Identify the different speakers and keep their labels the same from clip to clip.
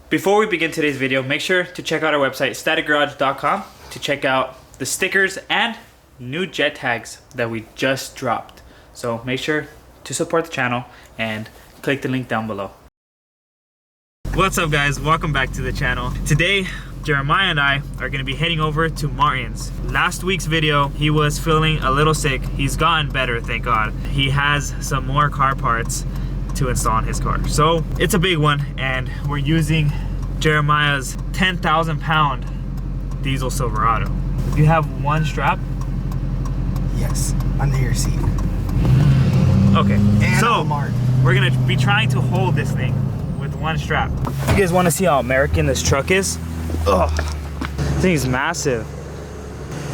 Speaker 1: Before we begin today's video, make sure to check out our website, staticgarage.com, to check out the stickers and new jet tags that we just dropped. So make sure to support the channel and click the link down below. What's up guys, welcome back to the channel. Today, Jeremiah and I are gonna be heading over to Martin's. Last week's video, he was feeling a little sick. He's gotten better, thank God. He has some more car parts to install in his car. So it's a big one, and we're using Jeremiah's 10,000 pound diesel Silverado. You have one strap?
Speaker 2: Yes, on the rear seat.
Speaker 1: Okay,
Speaker 2: and
Speaker 1: so we're gonna be trying to hold this thing with one strap. You guys wanna see how American this truck is? Ugh, this thing is massive.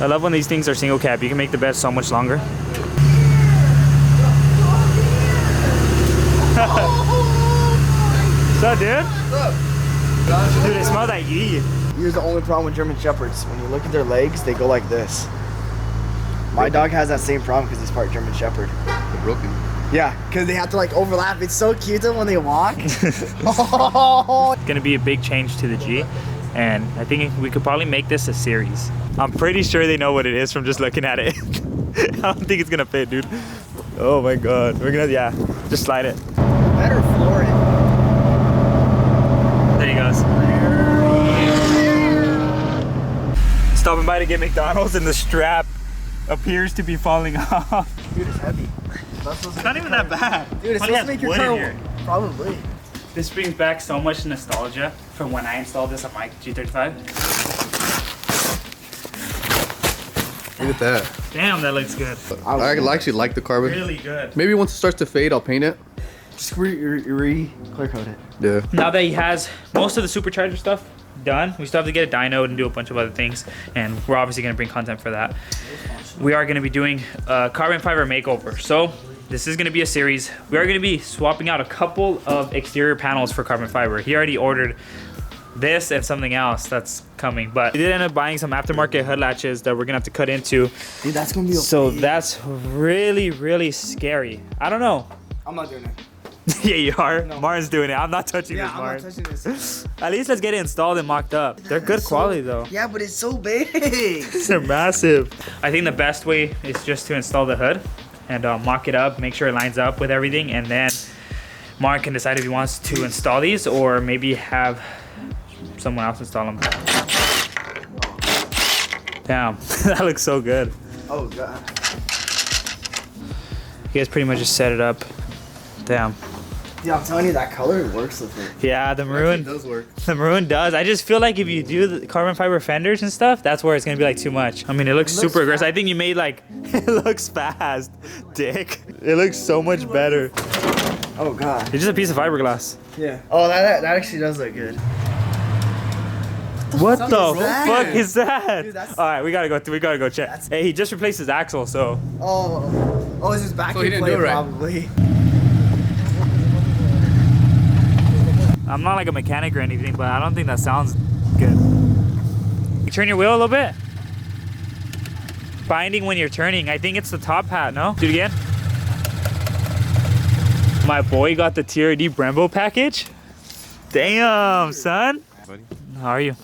Speaker 1: I love when these things are single cab. You can make the bed so much longer. What's up, dude?
Speaker 2: What's up?
Speaker 1: Dude, it smells like yee.
Speaker 2: Here's the only problem with German Shepherds. When you look at their legs, they go like this. My dog has that same problem because he's part German Shepherd.
Speaker 3: They're broken.
Speaker 2: Yeah, because they have to like overlap. It's so cute when they walk.
Speaker 1: It's gonna be a big change to the G, and I think we could probably make this a series. I'm pretty sure they know what it is from just looking at it. I don't think it's gonna fit, dude. Oh my God, we're gonna, yeah, just slide it.
Speaker 2: Better floor it.
Speaker 1: There he goes. Stopping by to get McDonald's, and the strap appears to be falling off.
Speaker 2: Dude, it's heavy.
Speaker 1: It's not even that bad.
Speaker 2: Dude, it's supposed to make your car probably.
Speaker 1: This brings back so much nostalgia from when I installed this on my G35.
Speaker 3: Look at that.
Speaker 1: Damn, that looks good.
Speaker 3: I actually like the carbon.
Speaker 1: Really good.
Speaker 3: Maybe once it starts to fade, I'll paint it.
Speaker 2: Just clear coat it.
Speaker 3: Yeah.
Speaker 1: Now that he has most of the supercharger stuff done, we still have to get a dyno and do a bunch of other things, and we're obviously going to bring content for that. We are going to be doing a carbon fiber makeover. So this is going to be a series. We are going to be swapping out a couple of exterior panels for carbon fiber. He already ordered this and something else that's coming, but we did end up buying some aftermarket hood latches that we're gonna have to cut into.
Speaker 2: Dude, that's gonna be okay.
Speaker 1: So that's really scary. I don't know.
Speaker 2: I'm not doing it.
Speaker 1: Yeah, you are.
Speaker 2: No.
Speaker 1: Martin's doing it. I'm not touching this,
Speaker 2: I'm
Speaker 1: Martin.
Speaker 2: not touching this.
Speaker 1: At least let's get it installed and mocked up. They're good quality though.
Speaker 2: Yeah, but it's so big.
Speaker 1: They're massive. I think the best way is just to install the hood and mock it up, make sure it lines up with everything, and then Martin can decide if he wants to install these or maybe have someone else install them. Damn, that looks so good.
Speaker 2: Oh God.
Speaker 1: You guys pretty much just set it up. Damn.
Speaker 2: Yeah, I'm telling you, that color works with it.
Speaker 1: Yeah, the maroon.
Speaker 3: It does work.
Speaker 1: The maroon does. I just feel like if you do the carbon fiber fenders and stuff, that's where it's gonna be like too much. I mean, it looks super aggressive. I think you made like, it looks fast, dick. It looks so much better.
Speaker 2: Oh God.
Speaker 1: It's just a piece of fiberglass.
Speaker 2: Yeah. Oh, that actually does look good.
Speaker 1: What the
Speaker 2: that?
Speaker 1: fuck is that?
Speaker 2: Dude, that's-
Speaker 1: all right, we gotta go check. Hey, he just replaced his axle, so.
Speaker 2: Oh, it's his back
Speaker 3: So he
Speaker 2: end
Speaker 3: didn't
Speaker 2: plate
Speaker 3: do it right.
Speaker 2: probably.
Speaker 1: I'm not like a mechanic or anything, but I don't think that sounds good. You turn your wheel a little bit. Binding when you're turning. I think it's the top hat, no? Do it again. My boy got the TRD Brembo package. Damn, son.
Speaker 3: Buddy.
Speaker 1: How are you?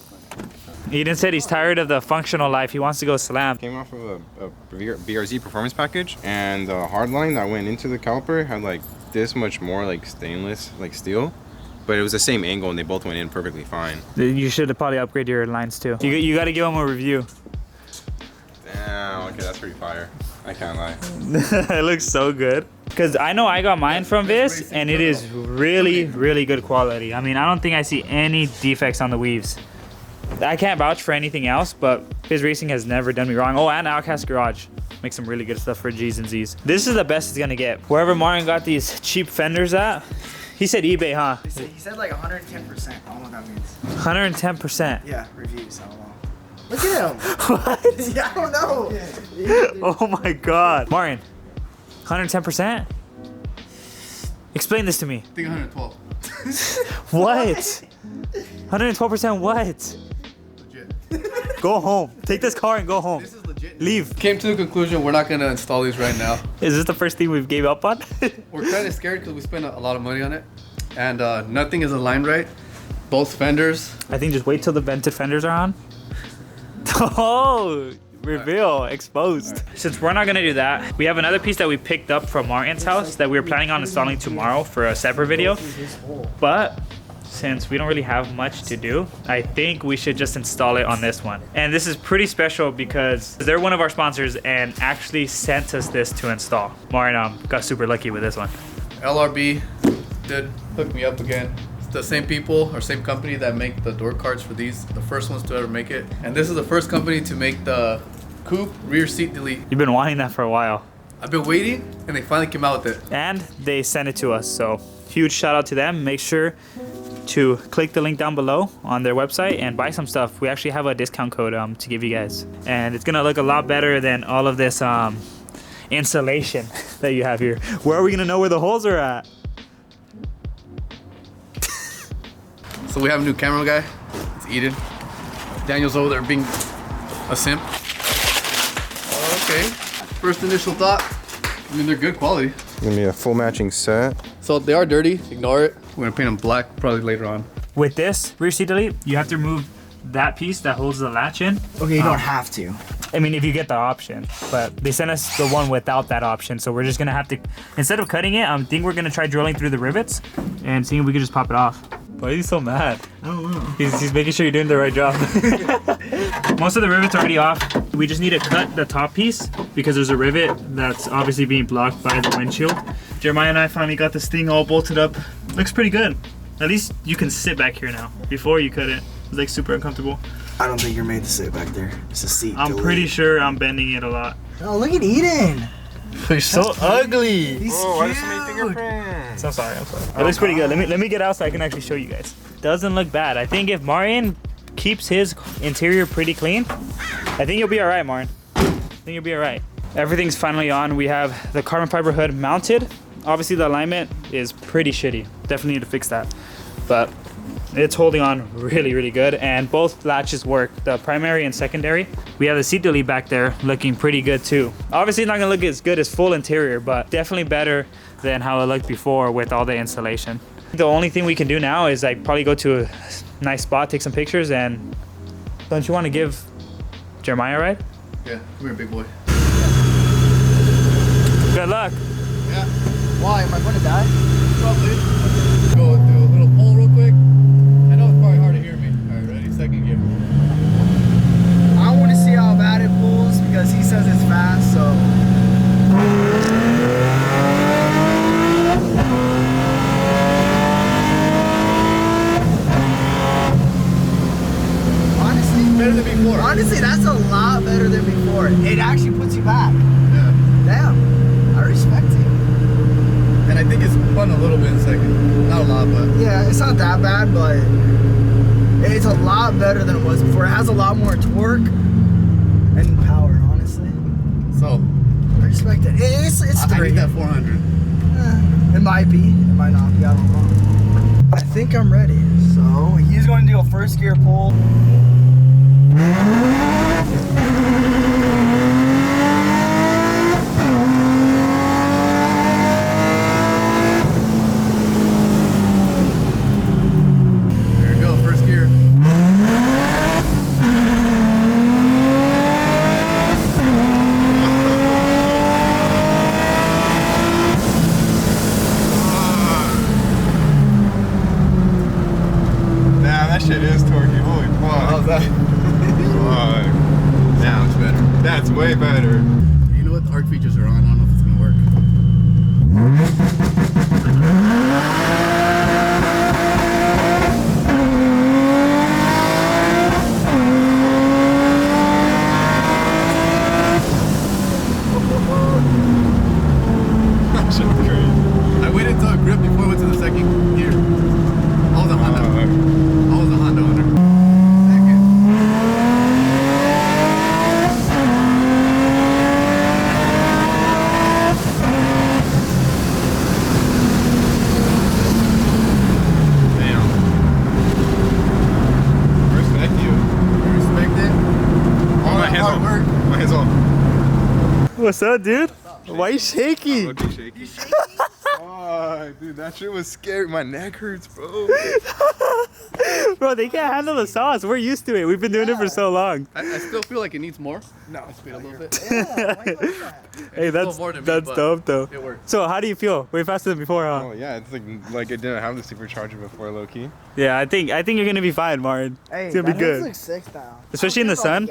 Speaker 1: Eden said he's tired of the functional life. He wants to go slam.
Speaker 4: Came off of a BRZ performance package, and the hard line that went into the caliper had like this much more like stainless, like steel, but it was the same angle and they both went in perfectly fine.
Speaker 1: You should probably upgrade your lines too. You got to give him a review.
Speaker 4: Damn, okay, that's pretty fire. I can't lie.
Speaker 1: It looks so good. Because I know I got mine from this, and it is really good quality. I mean, I don't think I see any defects on the weaves. I can't vouch for anything else, but his racing has never done me wrong. Oh, and Outcast Garage makes some really good stuff for G's and Z's. This is the best it's gonna get. Wherever Martin got these cheap fenders at, he said eBay, huh?
Speaker 2: He said like 110%. I don't know what that means.
Speaker 1: 110%.
Speaker 2: Yeah, reviews. I don't know. Look at him.
Speaker 1: What?
Speaker 2: Yeah, I don't know.
Speaker 1: Oh my God. Martin, 110%? Explain this to me.
Speaker 3: I think 112.
Speaker 1: What? 112% what?
Speaker 3: Legit.
Speaker 1: Go home. Take this car and go home.
Speaker 3: This is legit.
Speaker 1: Leave.
Speaker 3: Came to the conclusion we're not gonna install these right now.
Speaker 1: Is this the first thing we've gave up on?
Speaker 3: We're kind of scared because we spent a lot of money on it, and nothing is aligned right. Both fenders.
Speaker 1: I think just wait till the vented fenders are on. Oh, reveal, exposed. Since we're not gonna do that, we have another piece that we picked up from Martin's house that we were planning on installing tomorrow for a separate video. But since we don't really have much to do, I think we should just install it on this one. And this is pretty special because they're one of our sponsors and actually sent us this to install. Martin got super lucky with this one.
Speaker 3: LRB did hook me up again. It's the same people or same company that make the door cards for these. The first ones to ever make it. And this is the first company to make the coupe rear seat delete.
Speaker 1: You've been wanting that for a while.
Speaker 3: I've been waiting and they finally came out with it.
Speaker 1: And they sent it to us, so huge shout out to them. Make sure to click the link down below on their website and buy some stuff. We actually have a discount code to give you guys, and it's gonna look a lot better than all of this insulation that you have here. Where are we gonna know where the holes are at?
Speaker 3: So we have a new camera guy. It's Eden. Daniel's over there being a simp. Okay. First initial thought. I mean, they're good quality.
Speaker 4: It's gonna be a full matching set.
Speaker 3: So they are dirty. Ignore it. We're gonna paint them black probably later on.
Speaker 1: With this rear seat delete, you have to remove that piece that holds the latch in.
Speaker 2: Okay, you don't have to.
Speaker 1: I mean, if you get the option, but they sent us the one without that option, so we're just gonna have to, instead of cutting it, I think we're gonna try drilling through the rivets and seeing if we can just pop it off. Why is he so mad?
Speaker 2: I don't know.
Speaker 1: He's making sure you're doing the right job. Most of the rivets are already off. We just need to cut the top piece because there's a rivet that's obviously being blocked by the windshield. Jeremiah and I finally got this thing all bolted up. Looks pretty good. At least you can sit back here now. Before you couldn't. It was like super uncomfortable.
Speaker 2: I don't think you're made to sit back there. It's a seat.
Speaker 1: I'm pretty sure I'm bending it a lot.
Speaker 2: Oh, look at Eden.
Speaker 1: He's so ugly.
Speaker 2: He's
Speaker 4: why
Speaker 2: cute.
Speaker 4: so many fingerprints?
Speaker 1: I'm sorry. It looks pretty good. Let me get out so I can actually show you guys. Doesn't look bad. I think if Martin keeps his interior pretty clean, I think you'll be all right, Martin. I think you'll be all right. Everything's finally on. We have the carbon fiber hood mounted. Obviously the alignment is pretty shitty. Definitely need to fix that. But it's holding on really, really good. And both latches work, the primary and secondary. We have the seat delete back there looking pretty good too. Obviously it's not gonna look as good as full interior, but definitely better than how it looked before with all the insulation. The only thing we can do now is like probably go to a nice spot, take some pictures, and don't you want to give Jeremiah a ride?
Speaker 3: Yeah, come here, big boy.
Speaker 1: Good luck.
Speaker 3: Yeah,
Speaker 2: Why? Am I going to die?
Speaker 3: probably. Go do a little pull real quick. I know it's probably hard to hear me. All right, ready? Second gear.
Speaker 2: I want to see how bad it pulls because he says it's fast, so.
Speaker 3: Better than before.
Speaker 2: Honestly, that's a lot better than before. It actually puts you back.
Speaker 3: Yeah.
Speaker 2: Damn. I respect it.
Speaker 3: And I think it's spun a little bit in second. Not a lot, but.
Speaker 2: Yeah, it's not that bad, but it's a lot better than it was before. It has a lot more torque and power, honestly.
Speaker 3: So.
Speaker 2: I respect it. It's
Speaker 3: I
Speaker 2: great.
Speaker 3: need that 400.
Speaker 2: It might be. It might not be. I don't know. I think I'm ready. So he's going to do a first gear pull.
Speaker 3: There we go, first gear.
Speaker 4: Damn, that shit is torquey. Holy fuck.
Speaker 3: How's that?
Speaker 4: Fuck.
Speaker 3: Now it's better.
Speaker 4: That's way better.
Speaker 3: You know what? The arc features are on. I don't know if it's gonna work.
Speaker 4: That shit's crazy.
Speaker 3: I waited until it gripped before I went to the second gear. I was a Honda. I was a Honda owner. Second.
Speaker 4: Damn. Respect you.
Speaker 3: You respect it? All
Speaker 4: My
Speaker 3: that
Speaker 4: hands
Speaker 3: hard
Speaker 4: off.
Speaker 3: work.
Speaker 4: My hands off.
Speaker 1: What's up, dude? Why are you shaking?
Speaker 4: Looking shaky.
Speaker 2: Oh,
Speaker 4: Fuck, dude, that shit was scary. My neck hurts, bro.
Speaker 1: Bro, they can't handle the sauce. We're used to it. We've been doing it for so long.
Speaker 3: I still feel like it needs more.
Speaker 2: No.
Speaker 3: Speed a little bit.
Speaker 2: Yeah, why you like that?
Speaker 1: Hey, that's
Speaker 3: more than me,
Speaker 1: that's
Speaker 3: but
Speaker 1: dope though.
Speaker 3: It works.
Speaker 1: So how do you feel? Way faster than before, huh?
Speaker 4: Oh yeah, it's like it didn't have the supercharger before, low key.
Speaker 1: Yeah, I think you're gonna be fine, Martin.
Speaker 2: Hey,
Speaker 1: It's gonna be
Speaker 2: that
Speaker 1: good.
Speaker 2: looks sick now.
Speaker 1: Especially in the sun.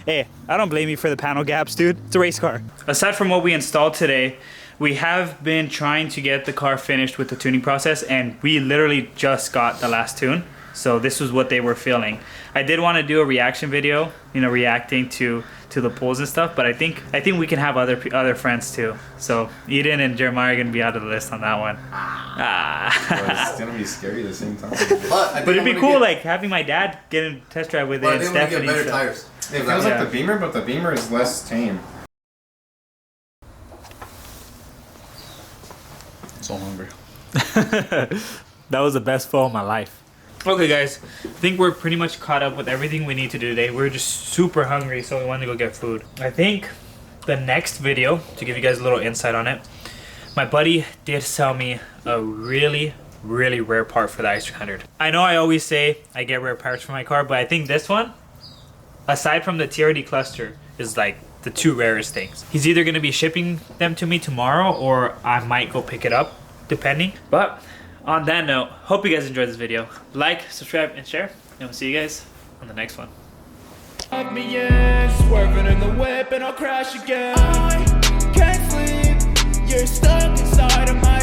Speaker 1: Hey, I don't blame you for the panel gaps, dude. It's a race car. Aside from what we installed today, we have been trying to get the car finished with the tuning process, and we literally just got the last tune. So this was what they were feeling. I did want to do a reaction video, you know, reacting to the pulls and stuff, but I think we can have other friends too. So Eden and Jeremiah are gonna be out of the list on that one.
Speaker 4: But it's gonna be scary at the same time.
Speaker 1: But it'd be cool, like having my dad get in test drive with it.
Speaker 3: But I
Speaker 1: And
Speaker 3: think we
Speaker 1: Stephanie.
Speaker 3: get better
Speaker 1: stuff.
Speaker 3: tires.
Speaker 4: It feels
Speaker 1: Yeah.
Speaker 4: like the Beamer, but the Beamer is less tame.
Speaker 3: So hungry.
Speaker 1: That was the best fall of my life. Okay guys, I think we're pretty much caught up with everything we need to do today. We're just super hungry, so we wanted to go get food. I think the next video, to give you guys a little insight on it, my buddy did sell me a really rare part for the i300. I know I always say I get rare parts for my car, but I think this one, aside from the TRD cluster, is like the two rarest things. He's either going to be shipping them to me tomorrow, or I might go pick it up, depending. But on that note, hope you guys enjoyed this video. Like, subscribe, and share, and we'll see you guys on the next one.
Speaker 5: Of me in, swerving in the whip and I'll crash again. I can't sleep, you're stuck inside of my